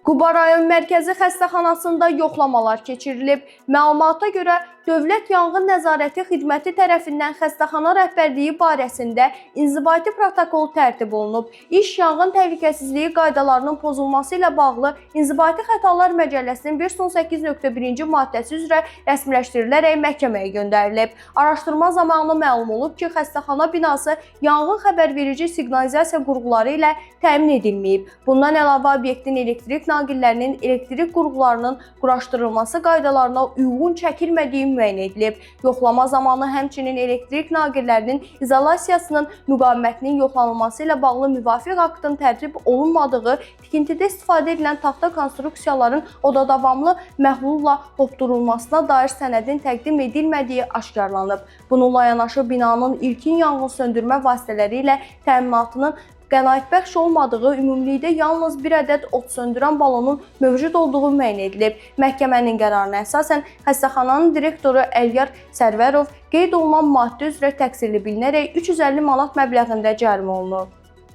Quba rayon mərkəzi xəstəxanasında yoxlamalar keçirilib. Məlumata görə Dövlət Yanğın Nəzarəti Xidməti tərəfindən xəstəxana rəhbərliyi barəsində inzibati protokol tərtib olunub. İş yanğın təhlükəsizliyi qaydalarının pozulması ilə bağlı İnzibati Xətalar Məcəlləsinin 118.1-ci maddəsi üzrə rəsmiləşdirilərək məhkəməyə göndərilib. Araşdırma zamanı məlum olub ki, xəstəxana binası yanğın xəbərverici siqnalizasiya qurğuları ilə təmin edilməyib. Bundan əlavə obyektin elektrik naqillərinin elektrik qurğularının quraşdırılması qaydalarına uyğun çəkilmədiyi müəyyən edilib. Yoxlama zamanı həmçinin elektrik naqillərinin izolasiyasının müqavimətinin yoxlanılması ilə bağlı müvafiq aktın tərtib olunmadığı, tikintidə istifadə edilən taxta konstruksiyaların odadavamlı məhlullla hopdurulmasına dair sənədin təqdim edilmədiyi aşkarlanıb. Bununla yanaşı binanın ilkin yanğın söndürmə vasitələri ilə təminatının qənaətbəxş olmadığı, ümumilikdə yalnız bir ədəd od söndürən balonun mövcud olduğu müəyyən edilib. Məhkəmənin qərarına əsasən xəstəxananın direktoru Əliyar Sərvərov qeyd olunan maddə üzrə təqsirli bilinərək 350 manat məbləğində cərimə olunub.